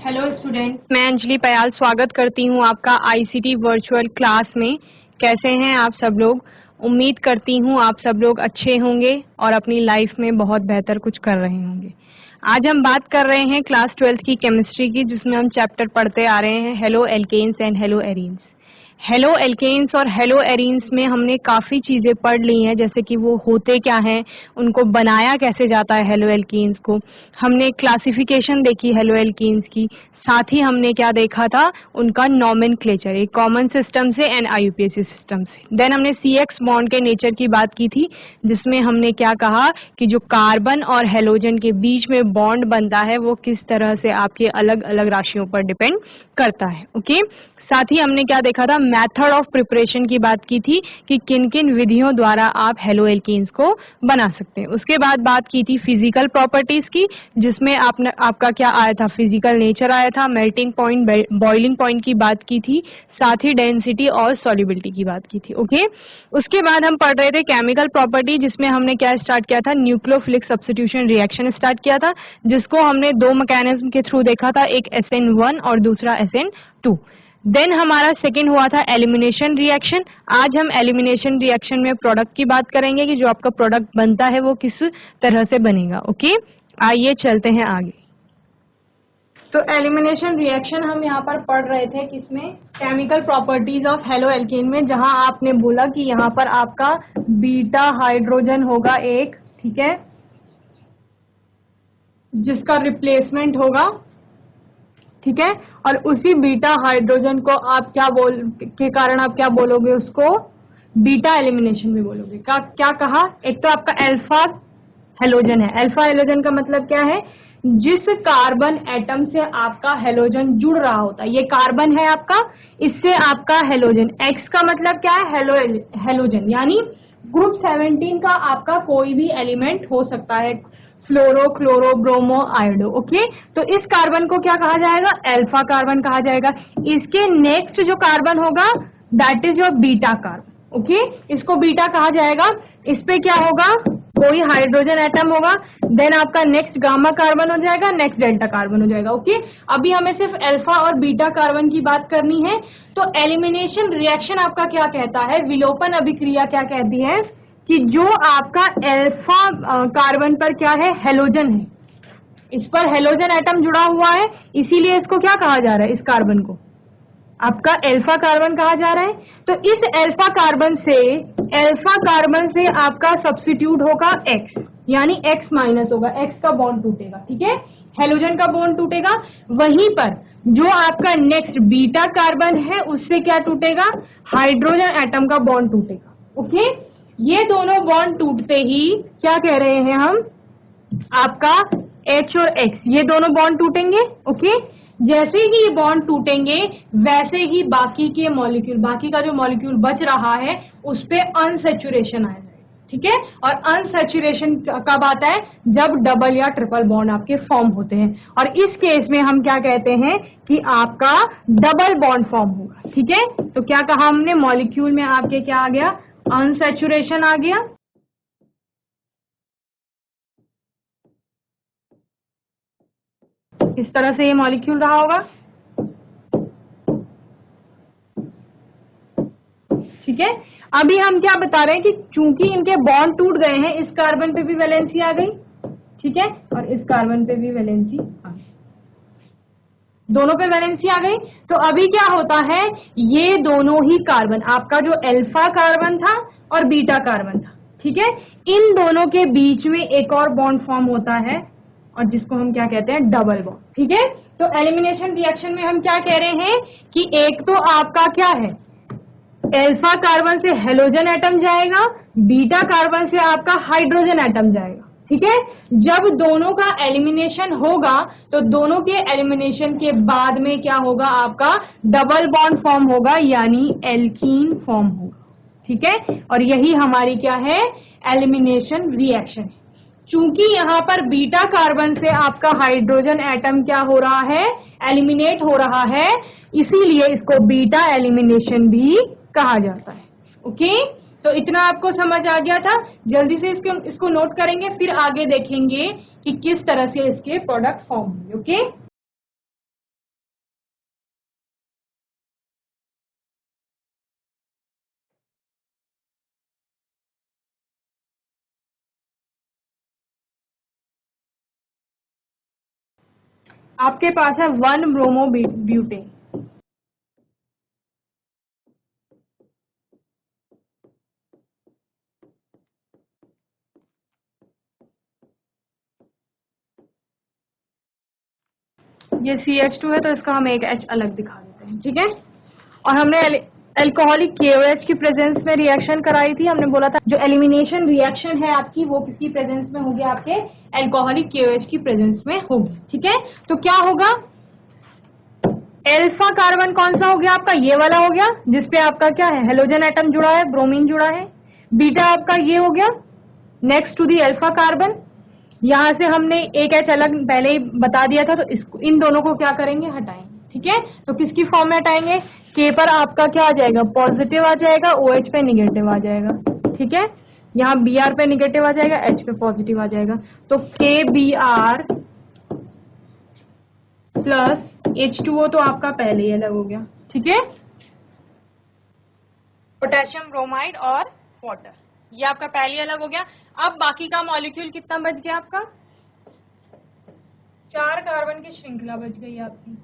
Hello students, मैं अंजलि पयाल स्वागत करती हूँ आपका आईसीटी वर्चुअल क्लास में। कैसे हैं आप सब लोग? उम्मीद करती हूँ आप सब लोग अच्छे होंगे और अपनी लाइफ में बहुत बेहतर कुछ कर रहे होंगे। आज हम बात कर रहे हैं क्लास 12th की केमिस्ट्री की, जिसमें हम चैप्टर पढ़ते आ रहे हैं haloalkanes and haloarenes. Haloalkanes और हेलो एरीन्स में हमने काफ़ी चीज़ें पढ़ ली हैं, जैसे कि वो होते क्या हैं, उनको बनाया कैसे जाता है हेलो एल्केन्स को। हमने क्लासिफिकेशन देखी हेलो एल्केन्स की, साथ ही हमने क्या देखा था, उनका नॉमेनक्लेचर, एक कॉमन सिस्टम से एंड आईयूपीएसी सिस्टम से। देन हमने CX बॉन्ड के नेचर की बात की थी, जिसमें हमने क्या कहा कि जो कार्बन और हेलोजन के बीच में बॉन्ड बनता है वो किस तरह से आपके अलग अलग राशियों पर डिपेंड करता है। ओके, साथ ही हमने क्या देखा था, मेथड ऑफ प्रिपरेशन की बात की थी कि किन किन विधियों द्वारा आप हेलो एल्केन्स को बना सकते हैं। उसके बाद बात की थी फिजिकल प्रॉपर्टीज की, जिसमें आपका क्या आया था, फिजिकल नेचर आया था, मेल्टिंग पॉइंट, बॉइलिंग पॉइंट की बात की थी, साथ ही डेंसिटी और सॉल्युबिलिटी की बात की थी। ओके, उसके बाद हम पढ़ रहे थे केमिकल प्रॉपर्टी, जिसमें हमने क्या स्टार्ट किया था, न्यूक्लियोफिलिक सब्स्टिट्यूशन रिएक्शन स्टार्ट किया था, जिसको हमने दो मैकेनिज्म के थ्रू देखा था, एक SN1 और दूसरा SN2। देन हमारा सेकेंड हुआ था एलिमिनेशन रिएक्शन। आज हम एलिमिनेशन रिएक्शन में प्रोडक्ट की बात करेंगे कि जो आपका प्रोडक्ट बनता है वो किस तरह से बनेगा। ओके, आइए चलते हैं आगे। तो एलिमिनेशन रिएक्शन हम यहाँ पर पढ़ रहे थे किसमें, chemical properties of halo alkane में, जहां आपने बोला कि यहाँ पर आपका बीटा हाइड्रोजन होगा एक, ठीक है, जिसका रिप्लेसमेंट होगा, ठीक है, और उसी बीटा हाइड्रोजन को आप के कारण आप क्या बोलोगे, उसको बीटा एलिमिनेशन में बोलोगे। क्या कहा, एक तो आपका अल्फा हेलोजन है। अल्फा हेलोजन का मतलब क्या है, जिस कार्बन एटम से आपका हेलोजन जुड़ रहा होता है, ये कार्बन है आपका, इससे आपका हेलोजन, एक्स का मतलब क्या है, हेलोजन, यानी ग्रुप 17 का आपका कोई भी एलिमेंट हो सकता है, फ्लोरो, क्लोरो, ब्रोमो, आयोडो। ओके, तो इस कार्बन को क्या कहा जाएगा, अल्फा कार्बन कहा जाएगा। इसके नेक्स्ट जो कार्बन होगा that is your beta carbon. Okay, इसको बीटा कहा जाएगा। इस पे क्या होगा, कोई हाइड्रोजन एटम होगा, देन आपका नेक्स्ट गामा कार्बन हो जाएगा, नेक्स्ट डेल्टा कार्बन हो जाएगा। ओके, अभी हमें सिर्फ अल्फा और बीटा कार्बन की बात करनी है। तो एलिमिनेशन रिएक्शन आपका क्या कहता है, विलोपन अभिक्रिया क्या कहती है कि जो आपका अल्फा कार्बन पर क्या है, हेलोजन है, इस पर हेलोजन एटम जुड़ा हुआ है, इसीलिए इसको क्या कहा जा रहा है, इस कार्बन को आपका अल्फा कार्बन कहा जा रहा है। तो इस अल्फा कार्बन से आपका सब्स्टिट्यूट होगा X, यानी X माइनस होगा, X का बॉन्ड टूटेगा, ठीक है, हेलोजन का बॉन्ड टूटेगा। वहीं पर जो आपका नेक्स्ट बीटा कार्बन है उससे क्या टूटेगा, हाइड्रोजन एटम का बॉन्ड टूटेगा। ओके, ये दोनों बॉन्ड टूटते ही क्या कह रहे हैं हम, आपका H और X, ये दोनों बॉन्ड टूटेंगे। ओके, जैसे ही ये बॉन्ड टूटेंगे वैसे ही बाकी के मॉलिक्यूल, बाकी का जो मॉलिक्यूल बच रहा है उस पे अनसैचुरेशन आ जाएगा, ठीक है। और अनसैचुरेशन कब आता है, जब डबल या ट्रिपल बॉन्ड आपके फॉर्म होते हैं, और इस केस में हम क्या कहते हैं कि आपका डबल बॉन्ड फॉर्म होगा, ठीक है। तो क्या कहा हमने, मॉलिक्यूल में आपके क्या आ गया, अनसैचुरेशन आ गया। इस तरह से ये मॉलिक्यूल रहा होगा, ठीक है। अभी हम क्या बता रहे हैं कि चूंकि इनके बॉन्ड टूट गए हैं, इस कार्बन पे भी वैलेंसी आ गई, ठीक है, और इस कार्बन पे भी वैलेंसी आ गई, दोनों पे वैलेंसी आ गई। तो अभी क्या होता है, ये दोनों ही कार्बन, आपका जो अल्फा कार्बन था और बीटा कार्बन था, ठीक है, इन दोनों के बीच में एक और बॉन्ड फॉर्म होता है, और जिसको हम क्या कहते हैं, डबल बॉन्ड, ठीक है। तो एलिमिनेशन रिएक्शन में हम क्या कह रहे हैं कि एक तो आपका क्या है, अल्फा कार्बन से हेलोजन एटम जाएगा, बीटा कार्बन से आपका हाइड्रोजन एटम जाएगा, ठीक है। जब दोनों का एलिमिनेशन होगा तो दोनों के एलिमिनेशन के बाद में क्या होगा, आपका डबल बॉन्ड फॉर्म होगा, यानी एल्कीन फॉर्म होगा, ठीक है। और यही हमारी क्या है, एलिमिनेशन रिएक्शन है। चूंकि यहाँ पर बीटा कार्बन से आपका हाइड्रोजन एटम क्या हो रहा है, एलिमिनेट हो रहा है, इसीलिए इसको बीटा एलिमिनेशन भी कहा जाता है। ओके, तो इतना आपको समझ आ गया था। जल्दी से इसको नोट करेंगे, फिर आगे देखेंगे कि किस तरह से इसके प्रोडक्ट फॉर्म होंगे। ओके। आपके पास है 1 ब्रोमो ब्यूटेन। ये CH2 है तो इसका हम एक H अलग दिखा देते हैं, ठीक है। और हमने अल्कोहलिक KOH की प्रेजेंस में रिएक्शन कराई थी। हमने बोला था जो एलिमिनेशन रिएक्शन है आपकी वो किसकी प्रेजेंस में होगी, आपके अल्कोहलिक KOH की प्रेजेंस में होगी, ठीक है। तो क्या होगा, अल्फा कार्बन कौन सा हो गया आपका, ये वाला हो गया जिसपे आपका क्या है, हेलोजन एटम जुड़ा है, ब्रोमीन जुड़ा है। बीटा आपका ये हो गया next to the alpha carbon. यहां से हमने एक H अलग पहले ही बता दिया था, तो इन दोनों को क्या करेंगे, हटाएंगे, ठीक है। तो किसकी फॉर्म में हटाएंगे, K पर आपका क्या आ जाएगा, पॉजिटिव आ जाएगा, OH पे निगेटिव आ जाएगा, ठीक है। यहाँ Br पे निगेटिव आ जाएगा, H पे पॉजिटिव आ जाएगा। तो KBr प्लस H2O तो आपका पहले ही अलग हो गया, ठीक है। पोटेशियम ब्रोमाइड और वाटर, ये आपका पहले ही अलग हो गया। अब बाकी का मॉलिक्यूल कितना बच गया आपका, 4 कार्बन की श्रृंखला बच गई आपकी।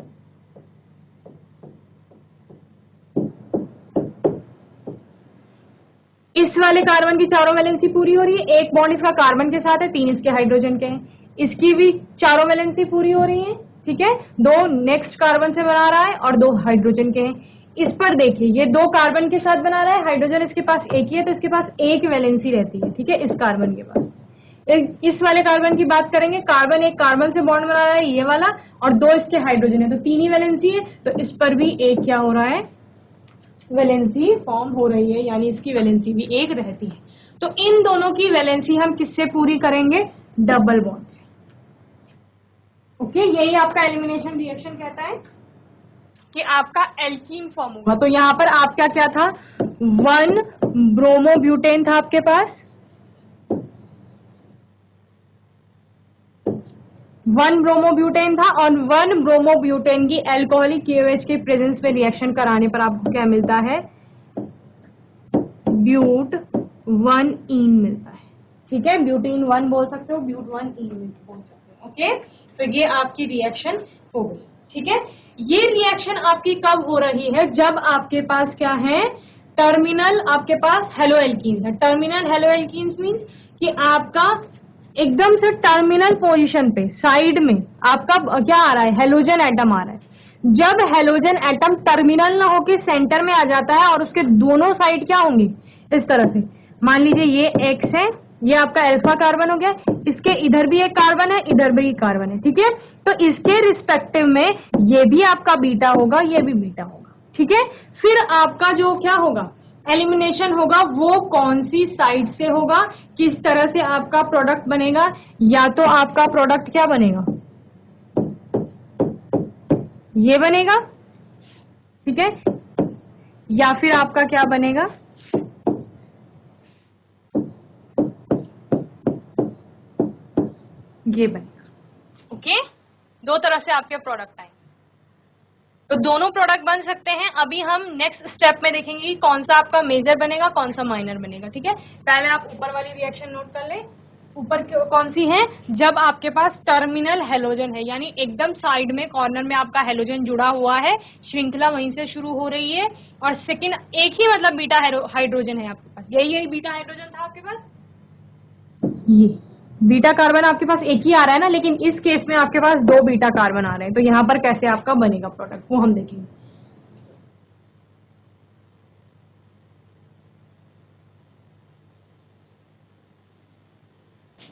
इस वाले कार्बन की चारों वैलेंसी पूरी हो रही है, एक बॉन्ड इसका कार्बन के साथ है, 3 इसके हाइड्रोजन के हैं। इसकी भी चारों वैलेंसी पूरी हो रही है, ठीक है। 2 नेक्स्ट कार्बन से बना रहा है और 2 हाइड्रोजन के हैं। इस पर देखिए ये 2 कार्बन के साथ बना रहा है, हाइड्रोजन इसके पास एक ही है, तो इसके पास एक वैलेंसी रहती है, ठीक है, इस कार्बन के पास। इस वाले कार्बन की बात करेंगे, कार्बन एक कार्बन से बॉन्ड बना रहा है ये वाला, और 2 इसके हाइड्रोजन है, तो 3 ही वैलेंसी है, तो इस पर भी एक क्या हो रहा है, वैलेंसी फॉर्म हो रही है, यानी इसकी वैलेंसी भी एक रहती है। तो इन दोनों की वैलेंसी हम किससे पूरी करेंगे, डबल बॉन्ड से, ओके। यही आपका एलिमिनेशन रिएक्शन कहता है कि आपका एल्कीन फॉर्म होगा। तो यहाँ पर आपका क्या था, 1 ब्रोमो ब्यूटेन था आपके पास, 1 ब्रोमो ब्यूटेन था, और 1 ब्रोमो ब्यूटेन की अल्कोहलिक KOH के प्रेजेंस में रिएक्शन कराने पर आपको क्या मिलता है, ब्यूट 1 ईन मिलता है, ठीक है। ब्यूटीन 1 बोल सकते हो, ब्यूट 1 ईन बोल सकते हो, ओके। तो ये आपकी रिएक्शन हो गई, ठीक है। ये रिएक्शन आपकी कब हो रही है, जब आपके पास क्या है, टर्मिनल आपके पास हेलो एल्कीन है। टर्मिनल हेलो एल्कीन मीन्स कि आपका एकदम से टर्मिनल पोजीशन पे साइड में आपका क्या आ रहा है, हेलोजन एटम आ रहा है। जब हेलोजन एटम टर्मिनल ना होके सेंटर में आ जाता है और उसके दोनों साइड क्या होंगे, इस तरह से, मान लीजिए ये X है, ये आपका अल्फा कार्बन हो गया, इसके इधर भी एक कार्बन है, इधर भी एक कार्बन है, ठीक है। तो इसके रिस्पेक्टिव में ये भी आपका बीटा होगा, ये भी बीटा होगा, ठीक है। फिर आपका जो क्या होगा, एलिमिनेशन होगा, वो कौन सी साइड से होगा, किस तरह से आपका प्रोडक्ट बनेगा, या तो आपका प्रोडक्ट क्या बनेगा, ये बनेगा, ठीक है, या फिर आपका क्या बनेगा, ये बनेगा, ओके। 2 तरह से आपके प्रोडक्ट आएंगे, तो दोनों प्रोडक्ट बन सकते हैं। अभी हम नेक्स्ट स्टेप में देखेंगे कि कौन सा आपका मेजर बनेगा, कौन सा माइनर बनेगा, ठीक है। पहले आप ऊपर वाली रिएक्शन नोट कर ले। ऊपर कौन सी है, जब आपके पास टर्मिनल हेलोजन है, यानी एकदम साइड में कॉर्नर में आपका हेलोजन जुड़ा हुआ है, श्रृंखला वहीं से शुरू हो रही है, और सेकंड एक ही मतलब बीटा हाइड्रोजन है आपके पास, यही बीटा हाइड्रोजन था आपके पास, ये बीटा कार्बन आपके पास एक ही आ रहा है ना, लेकिन इस केस में आपके पास 2 बीटा कार्बन आ रहे हैं। तो यहाँ पर कैसे आपका बनेगा प्रोडक्ट, वो हम देखेंगे।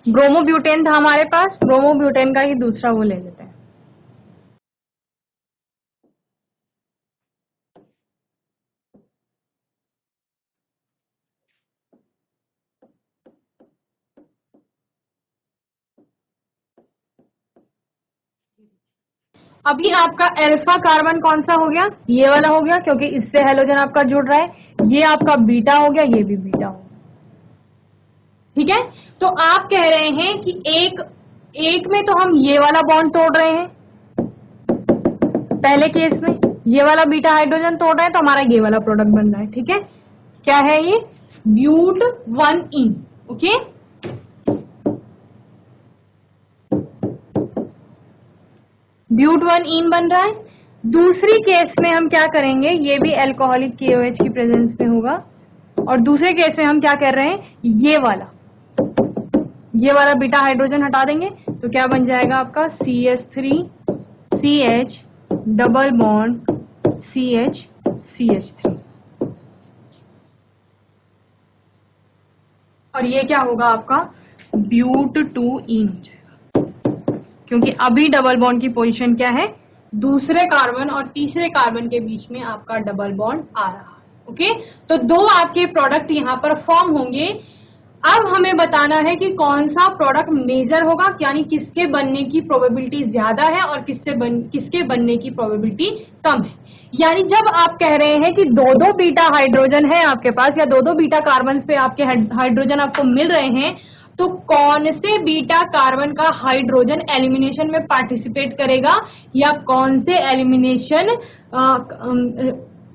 ब्रोमोब्यूटेन था हमारे पास, ब्रोमोब्यूटेन का ही दूसरा वो ले लेते हैं। अभी आपका अल्फा कार्बन कौन सा हो गया, ये वाला हो गया, क्योंकि इससे हेलोजन आपका जुड़ रहा है। ये आपका बीटा हो गया, ये भी बीटा हो गया, ठीक है। तो आप कह रहे हैं कि एक में तो हम ये वाला बॉन्ड तोड़ रहे हैं, पहले केस में ये वाला बीटा हाइड्रोजन तोड़ रहे हैं, तो हमारा ये वाला प्रोडक्ट बन रहा है, ठीक है। क्या है ये, ब्यूट 1 ईन, ओके। ब्यूट 1 इन बन रहा है। दूसरी केस में हम क्या करेंगे, ये भी एल्कोहलिक KOH की प्रेजेंस में होगा, और दूसरे केस में हम क्या कर रहे हैं, ये वाला बीटा हाइड्रोजन हटा देंगे, तो क्या बन जाएगा आपका CH3CH डबल बॉन्ड CH3। और ये क्या होगा आपका ब्यूट 2 इन हो जाएगा, क्योंकि अभी डबल बॉन्ड की पोजीशन क्या है, दूसरे कार्बन और तीसरे कार्बन के बीच में आपका डबल बॉन्ड आ रहा है। ओके, तो दो आपके प्रोडक्ट यहाँ पर फॉर्म होंगे। अब हमें बताना है कि कौन सा प्रोडक्ट मेजर होगा, यानी किसके बनने की प्रोबेबिलिटी ज्यादा है और किसके बनने की प्रोबेबिलिटी कम है। यानी जब आप कह रहे हैं कि दो बीटा हाइड्रोजन है आपके पास, या दो बीटा कार्बन पे आपके हाइड्रोजन आपको मिल रहे हैं, तो कौन से बीटा कार्बन का हाइड्रोजन एलिमिनेशन में पार्टिसिपेट करेगा, या कौन से एलिमिनेशन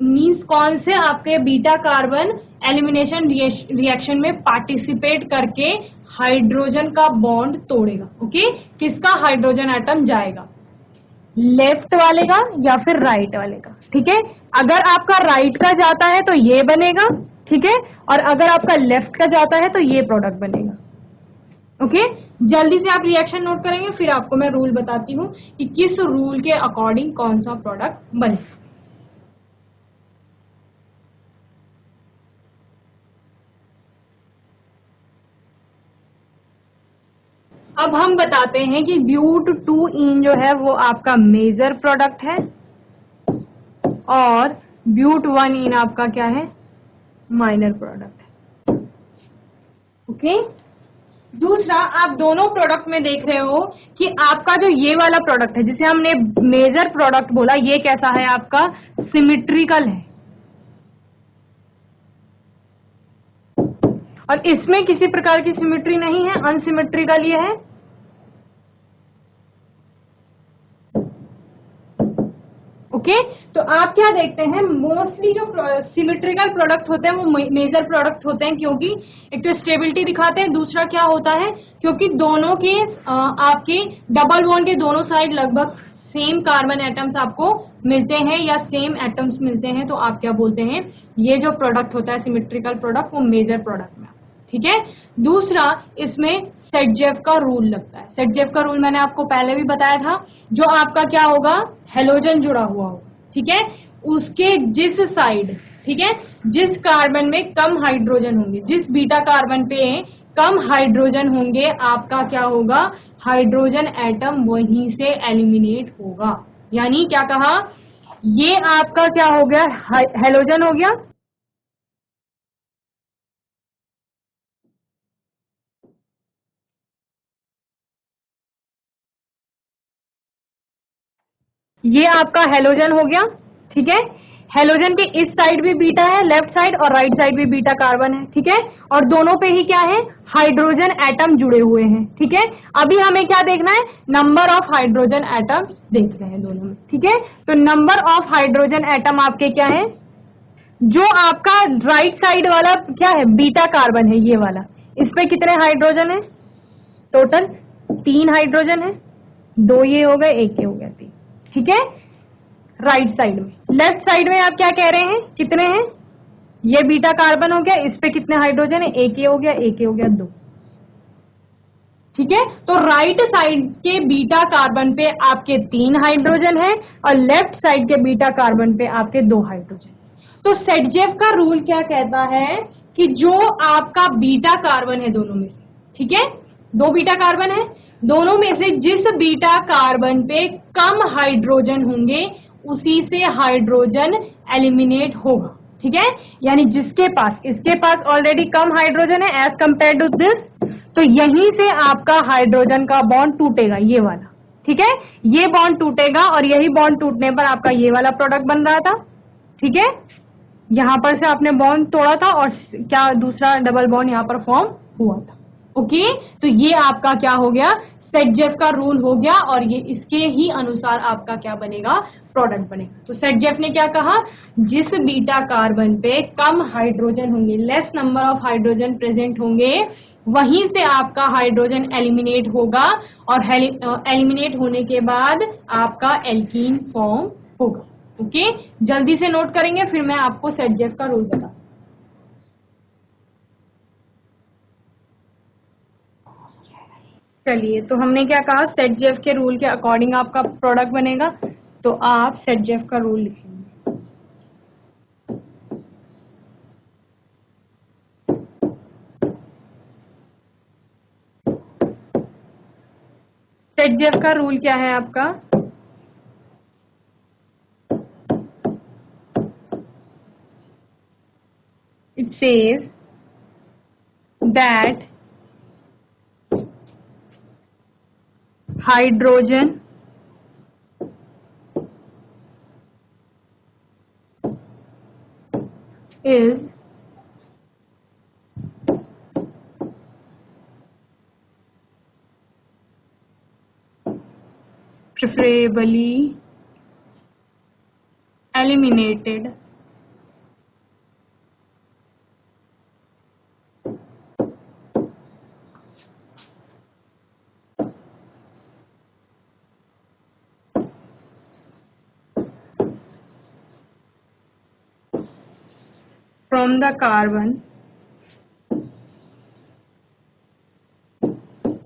मींस कौन से आपके बीटा कार्बन एलिमिनेशन रिएक्शन में पार्टिसिपेट करके हाइड्रोजन का बॉन्ड तोड़ेगा। ओके, किसका हाइड्रोजन एटम जाएगा, लेफ्ट वाले का या फिर राइट वाले का। ठीक है, अगर आपका राइट का जाता है तो ये बनेगा, ठीक है, और अगर आपका लेफ्ट का जाता है तो ये प्रोडक्ट बनेगा। ओके, जल्दी से आप रिएक्शन नोट करेंगे, फिर आपको मैं रूल बताती हूँ कि किस रूल के अकॉर्डिंग कौन सा प्रोडक्ट बनेगा। अब हम बताते हैं कि ब्यूट 2 इन जो है वो आपका मेजर प्रोडक्ट है, और ब्यूट 1 इन आपका क्या है, माइनर प्रोडक्ट है। ओके, दूसरा, आप दोनों प्रोडक्ट में देख रहे हो कि आपका जो ये वाला प्रोडक्ट है जिसे हमने मेजर प्रोडक्ट बोला, ये कैसा है आपका, सिमिट्रिकल है, और इसमें किसी प्रकार की सिमिट्री नहीं है, अनसिमेट्रिकल ये है। ओके, तो आप क्या देखते हैं, मोस्टली जो सिमेट्रिकल प्रोडक्ट होते हैं वो मेजर प्रोडक्ट होते हैं, क्योंकि एक तो स्टेबिलिटी दिखाते हैं, दूसरा क्या होता है, क्योंकि दोनों के आपके डबल बॉन्ड के दोनों साइड लगभग सेम कार्बन एटम्स आपको मिलते हैं या सेम एटम्स मिलते हैं, तो आप क्या बोलते हैं, ये जो प्रोडक्ट होता है सिमेट्रिकल प्रोडक्ट, वो मेजर प्रोडक्ट में। ठीक है, दूसरा, इसमें सेटजेफ का रूल लगता है। सेटजेफ का रूल मैंने आपको पहले भी बताया था, जो आपका क्या होगा, हेलोजन जुड़ा हुआ होगा, ठीक है, उसके जिस साइड, ठीक है, जिस कार्बन में कम हाइड्रोजन होंगे, जिस बीटा कार्बन पे कम हाइड्रोजन होंगे, आपका क्या होगा, हाइड्रोजन एटम वहीं से एलिमिनेट होगा। यानी क्या कहा, ये आपका क्या हो गया, हेलोजन हो गया, ये आपका हेलोजन हो गया। ठीक है, हेलोजन के इस साइड भी बीटा है, लेफ्ट साइड और राइट साइड भी बीटा कार्बन है। ठीक है, और दोनों पे ही क्या है, हाइड्रोजन एटम जुड़े हुए हैं। ठीक है, अभी हमें क्या देखना है, नंबर ऑफ हाइड्रोजन एटम्स देख रहे हैं दोनों में। ठीक है, तो नंबर ऑफ हाइड्रोजन एटम आपके क्या है, जो आपका राइट साइड वाला क्या है, बीटा कार्बन है ये वाला, इस पे कितने हाइड्रोजन है, टोटल 3 हाइड्रोजन है, 2 ये हो गए, 1 ये हो गया, 3। ठीक है, राइट साइड में। लेफ्ट साइड में आप क्या कह रहे हैं, कितने हैं, ये बीटा कार्बन हो गया, इस पे कितने हाइड्रोजन है, 1 ये हो गया, 1 ये हो गया, 2। ठीक है, तो राइट साइड के बीटा कार्बन पे आपके 3 हाइड्रोजन है, और लेफ्ट साइड के बीटा कार्बन पे आपके 2 हाइड्रोजन। तो सेटजेफ का रूल क्या कहता है कि जो आपका बीटा कार्बन है दोनों में से, ठीक है, 2 बीटा कार्बन है, दोनों में से जिस बीटा कार्बन पे कम हाइड्रोजन होंगे उसी से हाइड्रोजन एलिमिनेट होगा। ठीक है, यानी जिसके पास, इसके पास ऑलरेडी कम हाइड्रोजन है एज कंपेयर टू दिस, तो यहीं से आपका हाइड्रोजन का बॉन्ड टूटेगा, ये वाला। ठीक है, ये बॉन्ड टूटेगा, और यही बॉन्ड टूटने पर आपका ये वाला प्रोडक्ट बन रहा था। ठीक है, यहां पर से आपने बॉन्ड तोड़ा था और क्या दूसरा डबल बॉन्ड यहां पर फॉर्म हुआ था। ओके, तो ये आपका क्या हो गया, सेटजेफ का रूल हो गया, और ये इसके ही अनुसार आपका क्या बनेगा, प्रोडक्ट बनेगा। तो सेटजेफ ने क्या कहा, जिस बीटा कार्बन पे कम हाइड्रोजन होंगे, less number of hydrogen present होंगे, वहीं से आपका हाइड्रोजन एलिमिनेट होगा और एलिमिनेट होने के बाद आपका एल्कीन फॉर्म होगा। ओके, जल्दी से नोट करेंगे, फिर मैं आपको सेटजेफ का रूल बताऊं। चलिए, तो हमने क्या कहा, सेटजेफ के रूल के अकॉर्डिंग आपका प्रोडक्ट बनेगा, तो आप सेटजेफ का रूल लिखेंगे। सेटजेफ का रूल क्या है आपका? It says that hydrogen is preferably eliminated from the carbon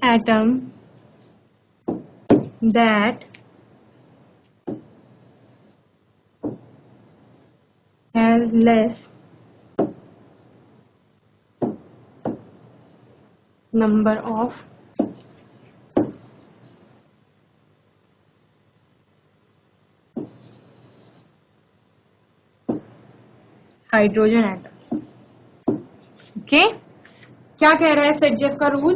atom that has less number of hydrogen atoms. Okay, क्या कह रहा है सेटजेफ का rule?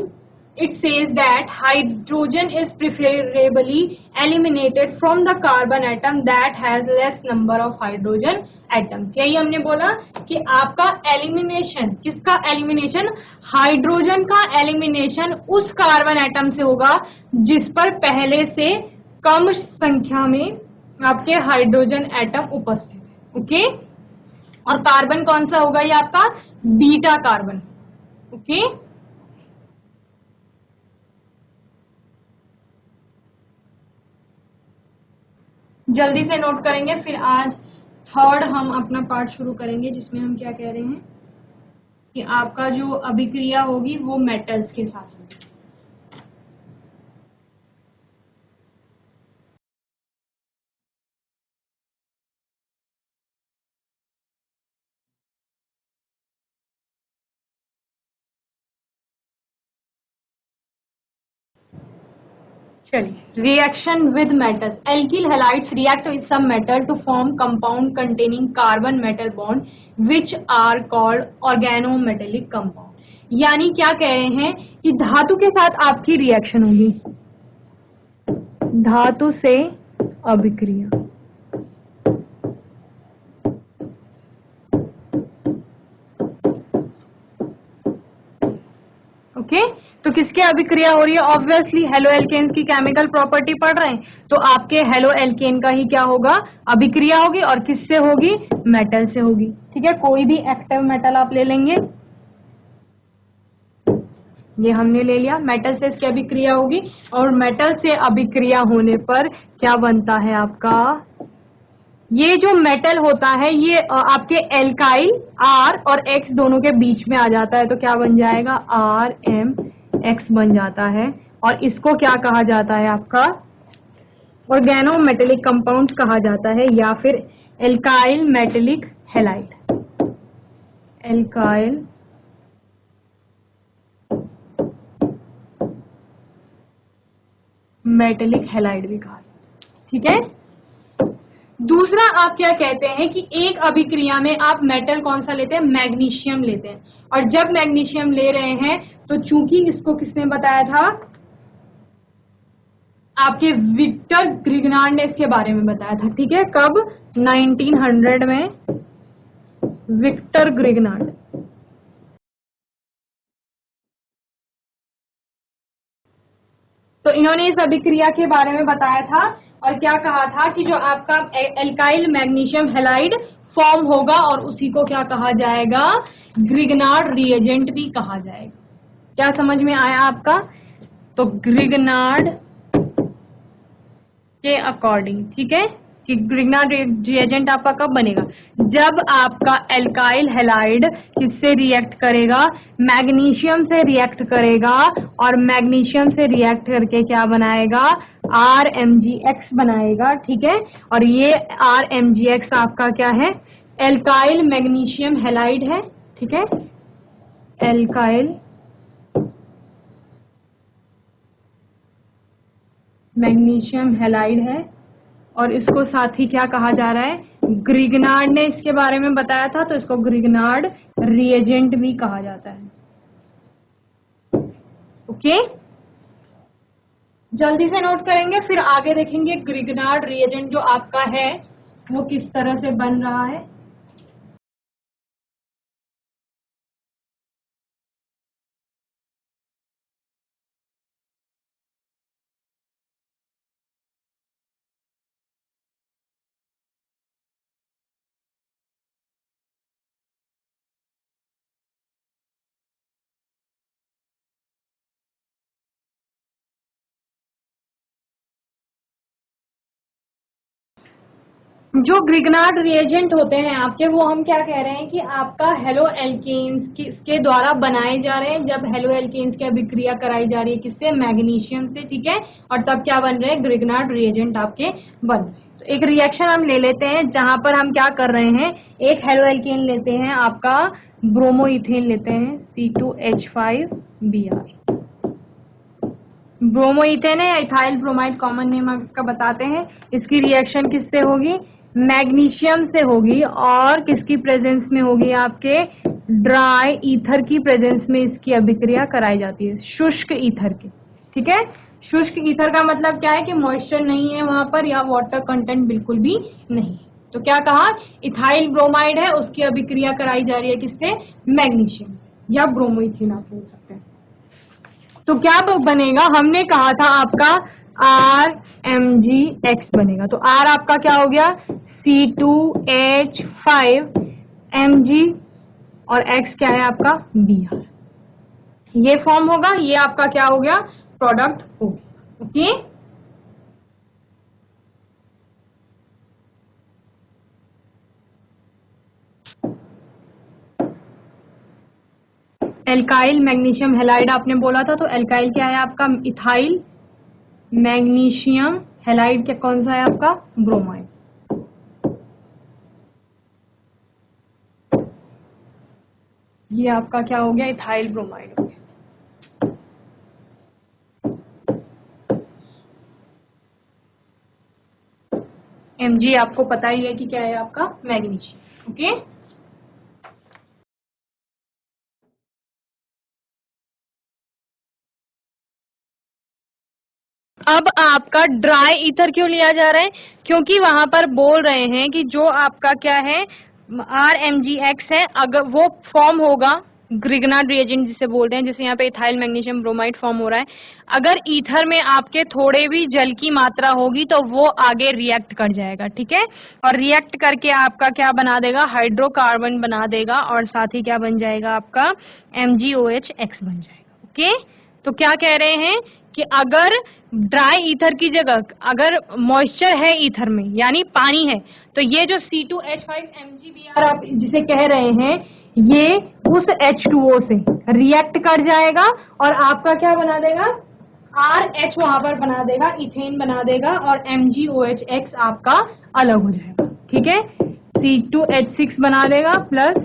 It says that hydrogen is preferably eliminated from the carbon atom that has less number of hydrogen atoms. यही हमने बोला कि आपका एलिमिनेशन, किसका एलिमिनेशन? हाइड्रोजन का एलिमिनेशन उस कार्बन एटम से होगा जिस पर पहले से कम संख्या में आपके हाइड्रोजन एटम उपस्थित है। ओके, और कार्बन कौन सा होगा? ये आपका बीटा कार्बन। ओके, जल्दी से नोट करेंगे, फिर आज थर्ड हम अपना पार्ट शुरू करेंगे, जिसमें हम क्या कह रहे हैं कि आपका जो अभिक्रिया होगी वो मेटल्स के साथ होगी। चलिए, reaction with metals. Alkyl halides react with some metal to form compound containing carbon metal bond which are called organometallic compound. यानी क्या कह रहे हैं कि धातु के साथ आपकी रिएक्शन होगी, धातु से अभिक्रिया। ओके, तो किसके अभिक्रिया हो रही है? ऑब्वियसली हेलो एल्केन्स की केमिकल प्रॉपर्टी पढ़ रहे हैं, तो आपके हेलो एल्केन का ही क्या होगा? अभिक्रिया होगी, और किससे होगी? मेटल से होगी। ठीक है, कोई भी एक्टिव मेटल आप ले लेंगे, ये हमने ले लिया, मेटल से इसकी अभिक्रिया होगी, और मेटल से अभिक्रिया होने पर क्या बनता है आपका? ये जो मेटल होता है ये आपके एल्काइल R और X दोनों के बीच में आ जाता है, तो क्या बन जाएगा? RMX बन जाता है, और इसको क्या कहा जाता है? आपका ऑर्गेनोमेटेलिक कंपाउंड कहा जाता है, या फिर alkyl metallic halide. Alkyl metallic halide भी कहा जाता है। ठीक है, दूसरा आप क्या कहते हैं कि एक अभिक्रिया में आप मेटल कौन सा लेते हैं? मैग्नीशियम लेते हैं, और जब मैग्नीशियम ले रहे हैं तो चूंकि इसको किसने बताया था? आपके विक्टर ग्रिग्नार्ड ने इसके बारे में बताया था। ठीक है, कब? 1900 में विक्टर ग्रिग्नार्ड। तो इन्होंने इस अभिक्रिया के बारे में बताया था, और क्या कहा था कि जो आपका एल्काइल मैग्नीशियम हैलाइड फॉर्म होगा, और उसी को क्या कहा जाएगा? ग्रिग्नार्ड रिएजेंट भी कहा जाएगा। क्या समझ में आया आपका? तो ग्रिग्नार्ड के अकॉर्डिंग, ठीक है, कि ग्रिग्नार्ड रिएजेंट आपका कब बनेगा? जब आपका एल्काइल हैलाइड किससे रिएक्ट करेगा? मैग्नीशियम से रिएक्ट करेगा, और मैग्नीशियम से रिएक्ट करके क्या बनाएगा? RMgX बनाएगा, ठीक है। और ये RMgX आपका क्या है? एल्काइल मैग्नीशियम हैलाइड है, ठीक है, एल्काइल मैग्नीशियम हैलाइड है। और इसको साथ ही क्या कहा जा रहा है? ग्रिग्नार्ड ने इसके बारे में बताया था, तो इसको ग्रिग्नार्ड रिएजेंट भी कहा जाता है। ओके, जल्दी से नोट करेंगे, फिर आगे देखेंगे ग्रिग्नार्ड रिएजेंट जो आपका है वो किस तरह से बन रहा है। जो ग्रिग्नार्ड रिएजेंट होते हैं आपके, वो हम क्या कह रहे हैं कि आपका हेलो एल्केन्स के द्वारा बनाए जा रहे हैं। जब हेलो एल्केन्स की अभिक्रिया कराई जा रही है किससे? मैग्नीशियम से, ठीक है, और तब क्या बन रहे हैं? ग्रिग्नार्ड रिएजेंट आपके बन रहे हैं। तो एक रिएक्शन हम ले लेते हैं जहां पर हम क्या कर रहे हैं, एक हेलो एल्केन लेते हैं, आपका ब्रोमोइथेन लेते हैं, C2H5Br। ब्रोमोइथेन है, इथाइल ब्रोमाइड कॉमन नेम आप इसका बताते हैं। इसकी रिएक्शन किससे होगी? मैग्नीशियम से होगी, और किसकी प्रेजेंस में होगी? आपके ड्राई ईथर की प्रेजेंस में इसकी अभिक्रिया कराई जाती है, शुष्क ईथर की, ठीक है। शुष्क ईथर का मतलब क्या है कि मॉइस्चर नहीं है वहां पर, या वाटर कंटेंट बिल्कुल भी नहीं। तो क्या कहा? इथाइल ब्रोमाइड है, उसकी अभिक्रिया कराई जा रही है किससे? मैग्नीशियम, या ब्रोमोइथेन आप बोल सकते हैं। तो क्या बनेगा? हमने कहा था आपका RMgX बनेगा। तो R आपका क्या हो गया? C2H5Mg, और X क्या है आपका? Br। ये फॉर्म होगा, ये आपका क्या हो गया? प्रोडक्ट हो गया। ओके, एल्काइल मैग्नीशियम हैलाइड आपने बोला था, तो एल्काइल क्या है आपका? इथाइल मैग्नीशियम हैलाइड क्या कौन सा है आपका? ब्रोमाइड। ये आपका क्या हो गया? इथाइल ब्रोमाइड हो गया। Mg आपको पता ही है कि क्या है आपका? मैग्नीशियम। ओके, अब आपका ड्राई ईथर क्यों लिया जा रहा है? क्योंकि वहां पर बोल रहे हैं कि जो आपका क्या है, RMgX है, अगर वो फॉर्म होगा ग्रिग्नार्ड रिएजेंट जिसे बोलते हैं, जैसे यहाँ पे इथाइल मैग्नीशियम ब्रोमाइड फॉर्म हो रहा है। अगर ईथर में आपके थोड़े भी जल की मात्रा होगी तो वो आगे रिएक्ट कर जाएगा, ठीक है, और रिएक्ट करके आपका क्या बना देगा? हाइड्रोकार्बन बना देगा, और साथ ही क्या बन जाएगा आपका? MgOH बन जाएगा। ओके, तो क्या कह रहे हैं कि अगर ड्राई ईथर की जगह अगर मॉइस्चर है ईथर में, यानी पानी है, तो ये जो C2H5MgBr आप जिसे कह रहे हैं, ये उस H2O से रिएक्ट कर जाएगा, और आपका क्या बना देगा? RH वहां पर बना देगा, इथेन बना देगा, और MgOH आपका अलग हो जाएगा, ठीक है। C2H6 बना देगा, प्लस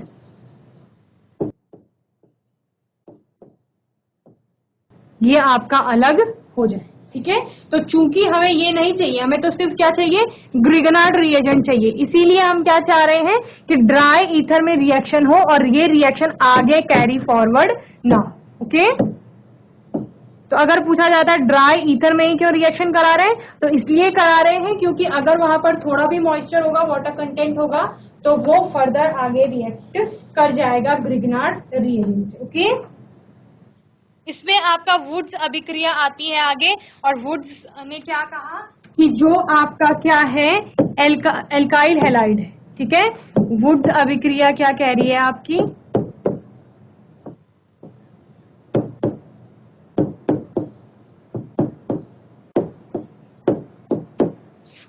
ये आपका अलग हो जाए, ठीक है। तो चूंकि हमें ये नहीं चाहिए, हमें तो सिर्फ क्या चाहिए? ग्रिग्नार्ड रिएजेंट चाहिए। इसीलिए हम क्या चाह रहे हैं कि ड्राई ईथर में रिएक्शन हो, और ये रिएक्शन आगे कैरी फॉरवर्ड ना। ओके, तो अगर पूछा जाता है ड्राई ईथर में ही क्यों रिएक्शन करा रहे हैं, तो इसलिए करा रहे हैं क्योंकि अगर वहां पर थोड़ा भी मॉइस्चर होगा, वाटर कंटेंट होगा, तो वो फर्दर आगे रिएक्ट कर जाएगा ग्रिग्नार्ड रिएजेंट से। ओके, इसमें आपका वुड्स अभिक्रिया आती है आगे, और वुड्स ने क्या कहा कि जो आपका क्या है? एल्काइल हैलाइड है, ठीक है। वुड्स अभिक्रिया क्या कह रही है आपकी?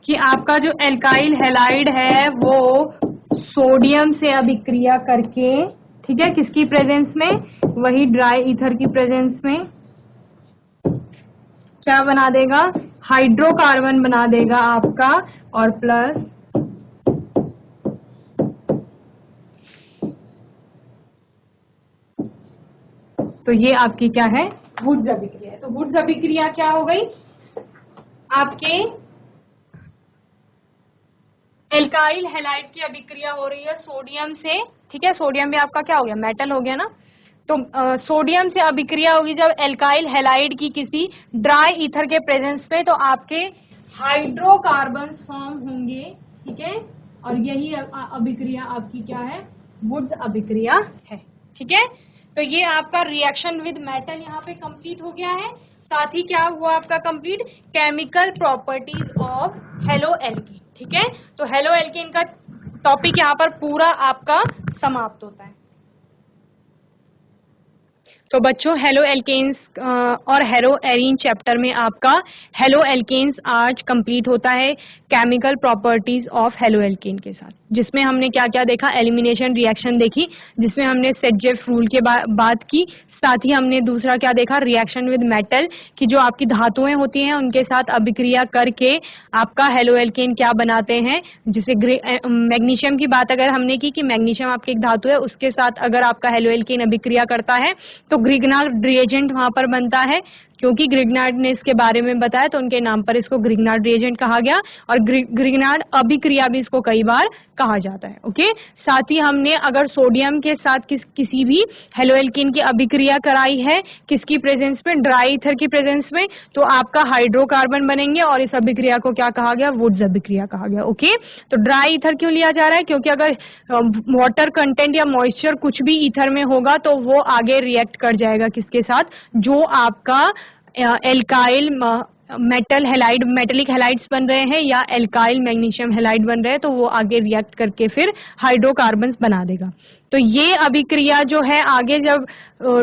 कि आपका जो एल्काइल हैलाइड है वो सोडियम से अभिक्रिया करके, ठीक है, किसकी प्रेजेंस में, वही ड्राई ईथर की प्रेजेंस में क्या बना देगा, हाइड्रोकार्बन बना देगा आपका, और प्लस तो ये आपकी क्या है, वुड्स अभिक्रिया है। तो वुड्स अभिक्रिया क्या हो गई, आपके एल्काइल हैलाइड की अभिक्रिया हो रही है सोडियम से, ठीक है, सोडियम भी आपका क्या हो गया, मेटल हो गया ना। तो सोडियम से अभिक्रिया होगी जब एल्काइल हैलाइड की किसी ड्राई ईथर के प्रेजेंस में, तो आपके हाइड्रोकार्बन्स फॉर्म होंगे, ठीक है, और यही अभिक्रिया आपकी क्या है, वुड्स अभिक्रिया है, ठीक है। तो ये आपका रिएक्शन विद मेटल यहाँ पे कंप्लीट हो गया है। साथ ही क्या हुआ आपका complete, chemical properties of hello alkene, ठीक है। तो हेलो एल्कीन का टॉपिक यहाँ पर पूरा आपका समाप्त होता है। तो बच्चों हेलो एल्केन्स और हेलो एरीन चैप्टर में आपका हेलो एल्केन्स आज कंप्लीट होता है chemical properties of halo alkane के साथ, जिसमें हमने क्या क्या देखा, एलिमिनेशन रिएक्शन देखी, जिसमें हमने सेटजेफ रूल के बात की। साथ ही हमने दूसरा क्या देखा, रिएक्शन विद मेटल, कि जो आपकी धातुएं होती हैं उनके साथ अभिक्रिया करके आपका हेलो एल्केन क्या बनाते हैं। जिसे मैग्नीशियम की बात अगर हमने की कि मैग्नीशियम आपकी एक धातु है, उसके साथ अगर आपका हेलो एल्केन अभिक्रिया करता है तो ग्रिग्नार्ड रिएजेंट वहां पर बनता है। क्योंकि ग्रिग्नार्ड ने इसके बारे में बताया तो उनके नाम पर इसको ग्रिग्नार्ड रिएजेंट कहा गया, और ग्रिग्नार्ड अभिक्रिया भी इसको कई बार कहा जाता है। ओके, साथ ही हमने अगर सोडियम के साथ किसी भी हेलो एल्कीन की अभिक्रिया कराई है किसकी प्रेजेंस में, ड्राई ईथर की प्रेजेंस में, तो आपका हाइड्रोकार्बन बनेंगे, और इस अभिक्रिया को क्या कहा गया, वुड्स अभिक्रिया कहा गया। ओके, तो ड्राई ईथर क्यों लिया जा रहा है, क्योंकि अगर वाटर कंटेंट या मॉइस्चर कुछ भी ईथर में होगा तो वो आगे रिएक्ट कर जाएगा किसके साथ, जो आपका alkyl metal halide, metallic halides बन रहे हैं या एल्काइल मैग्नीशियम हैलाइड बन रहे हैं, तो वो आगे रिएक्ट करके फिर हाइड्रोकार्बन्स बना देगा। तो ये अभिक्रिया जो है आगे जब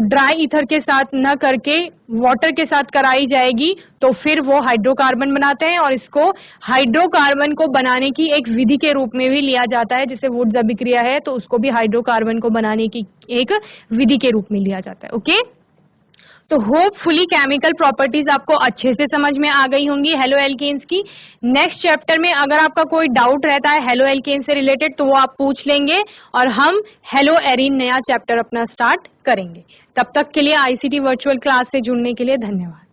ड्राई ईथर के साथ न करके वाटर के साथ कराई जाएगी तो फिर वो हाइड्रोकार्बन बनाते हैं, और इसको हाइड्रोकार्बन को बनाने की एक विधि के रूप में भी लिया जाता है। जैसे वुड्स अभिक्रिया है तो उसको भी हाइड्रोकार्बन को बनाने की एक विधि के रूप में लिया जाता है। ओके, तो होपफुली केमिकल प्रॉपर्टीज आपको अच्छे से समझ में आ गई होंगी हेलो एल्केन्स की। नेक्स्ट चैप्टर में अगर आपका कोई डाउट रहता है हेलो एल्केन से रिलेटेड तो वो आप पूछ लेंगे, और हम हेलो एरीन नया चैप्टर अपना स्टार्ट करेंगे। तब तक के लिए आईसीटी वर्चुअल क्लास से जुड़ने के लिए धन्यवाद।